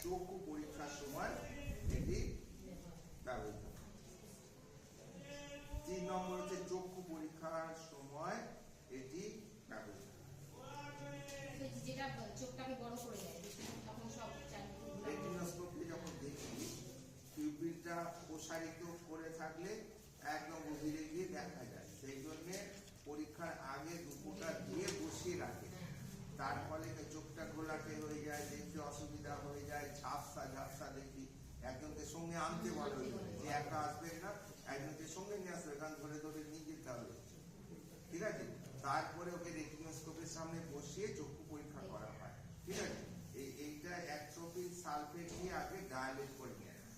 চক্ষু পরীক্ষার সময় এটি ব্যবহৃত হয়। 3 নম্বর হচ্ছে চক্ষু পরীক্ষার সময় এটি ব্যবহৃত হয়। যেটা চোখটাকে বড় করে দেয় তখন সব রেটিনোস্কোপে যখন দেখি পিউপিলটা প্রসারিত করে থাকলে একদম গভীরে গিয়ে দেখা যায়, সেই জন্য পরীক্ষার আগে দুপুরটা দিয়ে বসিয়ে রাখে। তার ফলে চোখটা ঘোলাটে হয়ে যায়, দেখতে অসুবিধা হয়ে যায়, ঝাপসা দেখি। একজনকে সঙ্গে আনতে বলা হয়েছে, যে একা আসবেন না, একজনকে সঙ্গে নিয়ে আসবে, কারণ ধরে নিয়ে যেতে হবে, ঠিক আছে? তারপরে ওকে রেটিনোস্কোপের সামনে বসিয়ে চক্ষু পরীক্ষা করা হয়, ঠিক আছে? এইটা অ্যাট্রোপিন সালফেট দিয়ে আগে ডায়ালেট করে নিয়ে আসে,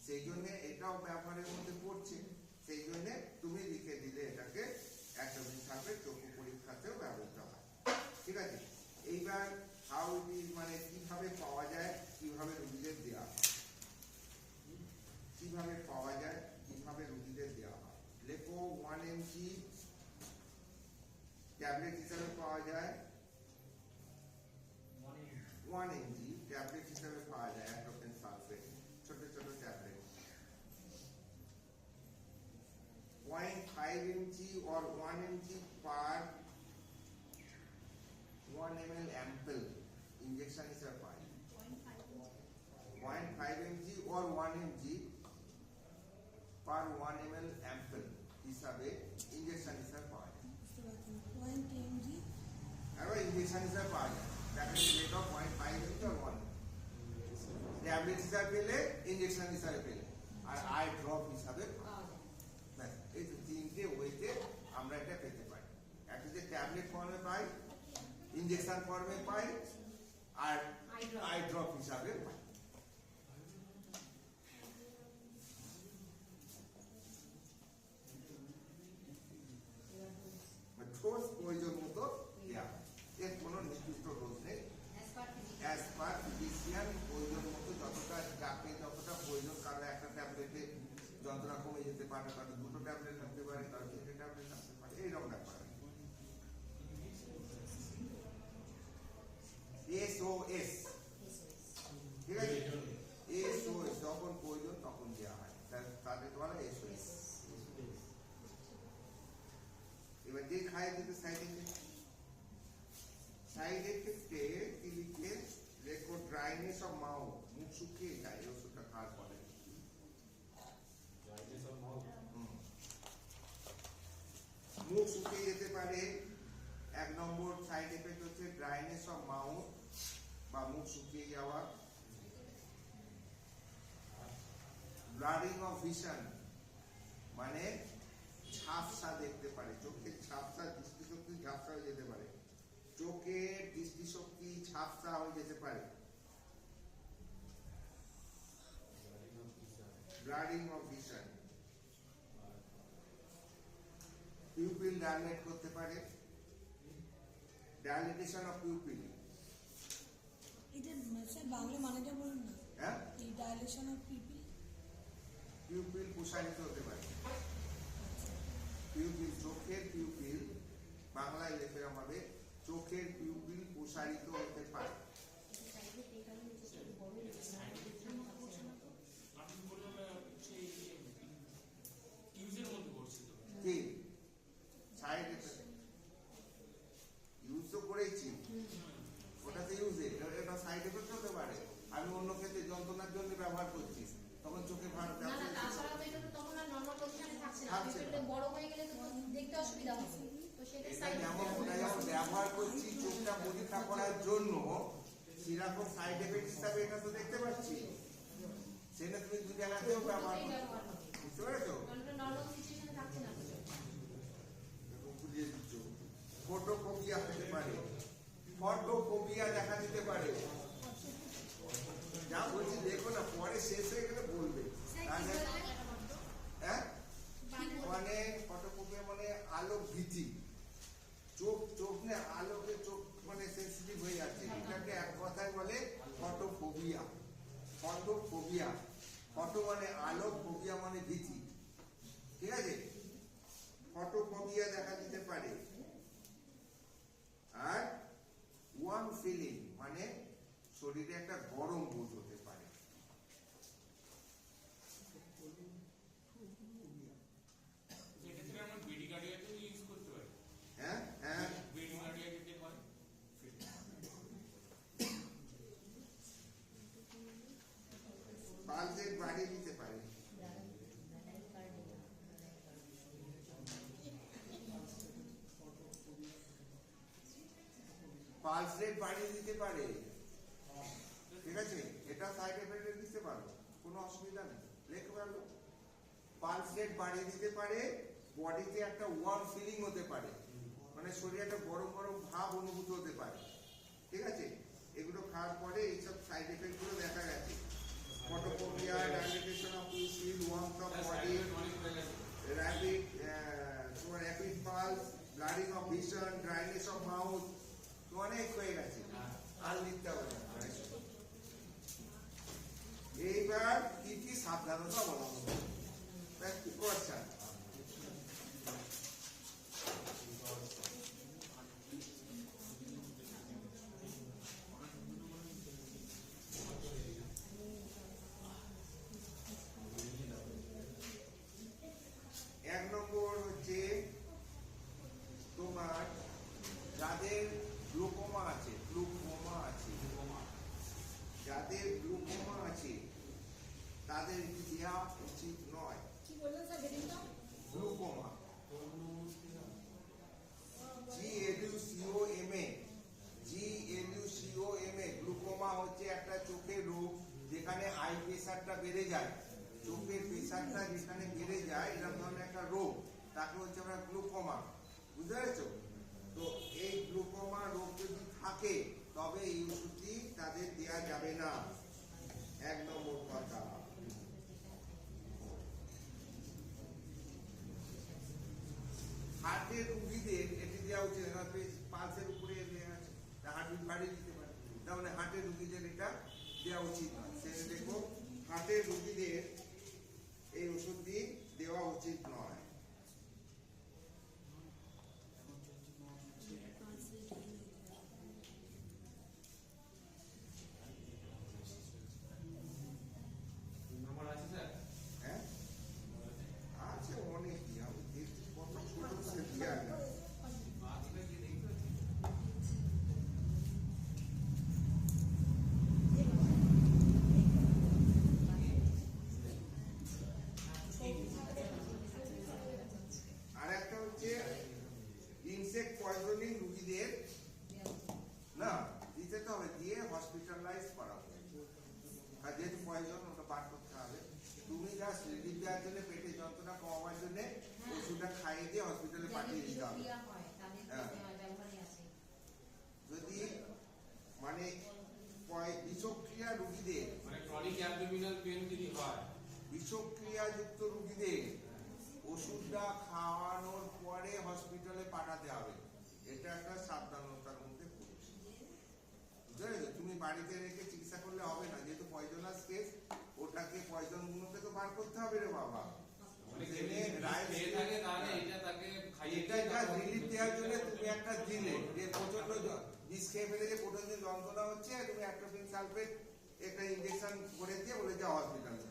সেই জন্য এটাও ব্যবহারের মধ্যে পড়ছে। সেই জন্য তুমি লিখে দিলে এটাকে অ্যাট্রোপিন সালফেট চক্ষু পরীক্ষাতেও ব্যবহৃত হয়, ঠিক আছে? এইবার হাউ ইট ইজ, মানে কিভাবে পাওয়া যায়, কিভাবে রোগীদের দেওয়া হয়, কিভাবে পাওয়া যায়, কিভাবে রোগীদের দেওয়া হয়। লেখো 1 mg ট্যাবলেট হিসাবে পাওয়া যায়, 1 mg ট্যাবলেট হিসাবে পাওয়া যায় অ্যাট্রোপিন সালফেট, ছোট ছোট tablet. 0.5 mg or 1 mg per 1 ml ampoule injection হিসাবে পাওয়া যায়। 0.5 mg or 1 mg per 1 ml ampoule হিসাবে ইনজেকশন হিসাবে পাওয়া যায়। এবার ইনজেকশন হিসাবে পাওয়া যায়, packet rate of 0.5 mg or 1 tablet হিসাবে পেলে, ইনজেকশন হিসাবে পেলে, আর আই ড্রপ হিসাবে পাওয়া যায়। ব্যাস, এই তিনটে ওয়েতে আমরা এটা পেতে পারি। একটা যে ট্যাবলেট ফর্মে পাই, ইনজেকশন ফর্মে পাই, আর আই ড্রপ হিসাবে পাই। ডোজ প্রয়োজন মতো দেওয়া, এর কোনো নির্দিষ্ট ডোজ নেই। অ্যাজ পার ফিজিশিয়ান প্রয়োজন মতো যতটা, যাকে যতটা প্রয়োজন, কারো একটা ট্যাবলেটে যন্ত্রণা কমে যেতে পারে, কারো 2টো ট্যাবলেট লাগতে পারে, কারো 3টে ট্যাবলেট লাগতে পারে, এইরকম ব্যাপার। SOS, ঠিক আছে? SOS যখন প্রয়োজন তখন দেওয়া হয়, তাদের বলা SOS। Side effect. সাইড এফেক্টে কি লিখে রেখো ড্রাইনেস অফ মাউথ, মুখ শুকিয়ে যায় এই ওষুধটা খাওয়ার পরে। Dryness of mouth. মুখ শুকিয়ে যেতে পারে। 1 নম্বর সাইড এফেক্ট হচ্ছে ড্রাইনেস অফ মাউথ বা মুখ শুকিয়ে যাওয়া। ব্লারিং অফ ভিশন মানে ঝাপসা দেখতে পারে, চোখের ঝাপসা, দৃষ্টিশক্তি ঝাপসা হয়ে যেতে পারে, চোখের দৃষ্টিশক্তি ঝাপসা হয়ে যেতে পারে। Blurring of vision. Pupil dilate করতে পারে, ডাইলেটেশন অফ পিউপিল। এটা স্যার বাংলা মানেটা বলুন না। হ্যাঁ, এই ডাইলেশন অফ পিপল। পিউপিল প্রসারিত হতে পারে। পিউপিল, চোখের পিউপিল, বাংলায় লেখে আমাদের চোখের পিউপিল প্রসারিত হতে পারে। আপনি বললেন হচ্ছে ইউজের মধ্যে করছি তো। কি সাইড এফেক্ট ইউজ তো করেছি, ওটাতে ইউজে এটা সাইড এফেক্ট হতে পারে। আমি অন্য ক্ষেত্রে যন্ত্রণার জন্য ব্যবহার করছি, তখন চোখে ভার না না, তাছাড়াও তো এটা তো তখন আর নরমাল পজিশনে থাকছে না। থাকছে না। এটা বড় হয়ে গেলে তো দেখতে অসুবিধা হচ্ছে, তো সেটা এটা সাইড যেমন ওটা যেমন ব্যবহার করছি চোখটা পরীক্ষা করার জন্য, সেরকম সাইড এফেক্ট হিসাবে এটা তো দেখতে পাচ্ছি। সেটা তুমি দু জায়গাতেও ব্যবহার করতে, বুঝতে পেরেছো? নরমাল সিচুয়েশনে থাকছে না। বুঝিয়ে দিচ্ছ। ফটোফোবিয়া হতে পারে, ফটোফোবিয়া দেখা দিতে পারে। যা বলছি দেখো না, পরে শেষ হয়ে গেলে বলবে। তাহলে হ্যাঁ, মানে ফটোফোবিয়া মানে আলোক ভীতি, চোখ না আলোকে চোখ মানে সেন্সিটিভ হয়ে যাচ্ছে, এটাকে এক কথায় বলে ফটোফোবিয়া। ফটোফোবিয়া, ফটো মানে আলো, ফোবিয়া মানে ভীতি, ঠিক আছে? ফটোফোবিয়া দেখা দিতে পারে। আর ওয়ার্ম ফিলিং মানে শরীরে একটা গরম বোধ হতে পারে। সেক্ষেত্রে আমরা বেডিকার্ডিয়াকে ইউজ করতে পারি। হ্যাঁ হ্যাঁ, বেডিকার্ডিয়া যেতে পারে। পালসের বাড়িয়ে দিতে পারে। পালস রেট বাড়িয়ে দিতে পারে, ঠিক আছে? এটা সাইড এফেক্ট দিতে পারো, কোনো অসুবিধা নেই, লেখা পারলো। পালস রেট বাড়িয়ে দিতে পারে, বডিতে একটা ওয়ার্ম ফিলিং হতে পারে, মানে শরীরে একটা গরম গরম ভাব অনুভূত হতে পারে, ঠিক আছে? এগুলো খাওয়ার পরে এইসব সাইড এফেক্ট গুলো দেখা গেছে। Photophobia, dilatation of pupil, warmth of body, rapid pulse, blurring of vision, dryness of mouth, অনেক হয়ে গেছে, আর লিখতে হবে না। এইবার কি কি সাবধানতা অবলম্বন করছে? এক নম্বর হচ্ছে তোমার যাদের গ্লুকোমা আছে, যাদের গ্লুকোমা আছে তাদের দেওয়া উচিত নয়। কি বললেন স্যার বেরিংটা? গ্লুকোমা, GLUCOMA, গ্লুকোমা হচ্ছে একটা চোখের রোগ, যেখানে আই প্রেসারটা বেড়ে যায়, চোখের প্রেসারটা যেখানে বেড়ে যায়, এরকম ধরনের একটা রোগ, তাকে হচ্ছে আমরা গ্লুকোমা, বুঝতে পেরেছো? তো এই গ্লুকোমা রোগ যদি থাকে তবে এই ওষুধটি তাদের দেওয়া যাবে না, 1 নম্বর কথা। হার্টের রোগীদের এটি দেওয়া উচিত, পালসের উপরে হার্টবিট বাড়িয়ে দিতে পারে, তার মানে হার্টের রোগীদের এটা দেওয়া উচিত নয়। সেটা দেখো, হার্টের রোগীদের এই ওষুধটি দেওয়া উচিত নয়। নাম্বার আছে স্যার? হ্যাঁ আছে অনেকই, আমি দেখছি কত ছোট করে দেওয়া যায়। আজকে দেওয়ার জন্য, পেটের যন্ত্রণা কমাবার জন্য ওষুধটা খাইয়ে দিয়ে হসপিটালে পাঠিয়ে দিতে হবে। বিষক্রিয়া হয় তাদের হ্যাঁ। ব্যবহারে আছে। যদি মানে বিষক্রিয়া রোগীদের, মানে ক্রনিক অ্যাবডোমিনাল পেন যদি হয়, বিষক্রিয়াযুক্ত রোগীদের ওষুধটা খাওয়ানোর পরে হসপিটালে পাঠাতে হবে। এটা একটা সাবধানতার মধ্যে পড়ছে। বুঝতে পেরেছো? তুমি বাড়িতে রেখে চিকিৎসা করলে হবে না, যেহেতু পয়জনাস কেস, ওটাকে পয়জন গুলোকে তো বার করতে হবে রে বাবা। মানে জেনে রায় খেয়ে থাকে তাহলে এটা তাকে খাইয়ে এটা একটা রিলিফ দেওয়ার জন্য তুমি একটা দিলে যে প্রচন্ড বিষ খেয়ে ফেলে যে প্রচন্ড যন্ত্রণা হচ্ছে, তুমি অ্যাট্রোপিন সালফেট একটা ইনজেকশন করে দিয়ে বলে যাও হসপিটালে,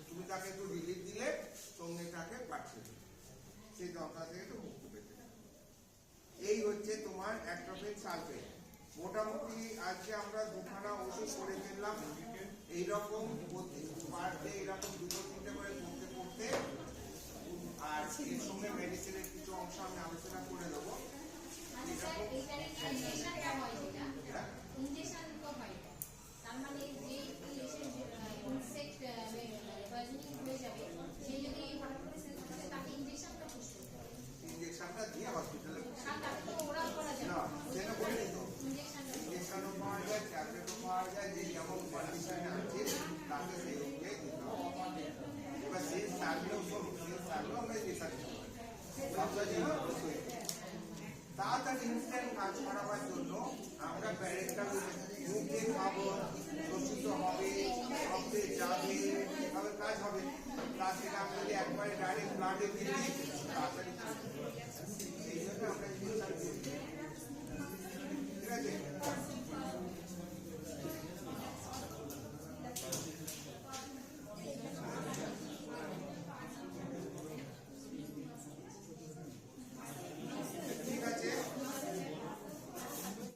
তুমি তাকে একটু রিলিফ দিলে সঙ্গে তাকে পাঠিয়ে দিলে সেই যন্ত্রণা থেকে একটু মুক্তি পেতে। এই হচ্ছে তোমার অ্যাট্রোপিন সালফেট। মোটামুটি আজকে আমরা দুখানা ওষুধ করে ফেললাম। এইরকম পার ডে এইরকম 2-3টে করে পড়তে পড়তে, আর এর সঙ্গে মেডিসিনের কিছু অংশ আমি আলোচনা করে দেবো। আচ্ছা স্যার, এইটার ইনজেকশনটা হয় যেটা, হ্যাঁ? ইনজেকশন তো হয় না। তার মানে যে ইনসেক্ট পয়জনিং হয়ে যাবে, সে যদি হঠাৎ করে সেন্স করে তাকে ইনজেকশনটা পুশ করতে হবে। ইনজেকশনটা দিয়ে হসপিটালে আর তাকে তো ওরাও করা যাবে না, সেটা করিনি তো। ইনজেকশনটা। ইনজেকশনও পাওয়া যায়, ট্যাবলেটও পাওয়া যায়, যে যেমন কন্ডিশনে আছে তাকে সেই অনুযায়ী দিতে হবে। এবার সেই সারলেও শোনো, সেই সারলেও আমরা ইনজেকশন দিতে পারি। সবটা যেন অবশ্যই। তাড়াতাড়ি ইনস্ট্যান্ট কাজ করাবার জন্য আমরা প্যারেন্টটা মুখে খাবো, শোষিত হবে, রক্তে যাবে, তবে কাজ হবে। তার থেকে আমরা যদি একবারে ডাইরেক্ট ব্লাডে দিই, তাড়াতাড়ি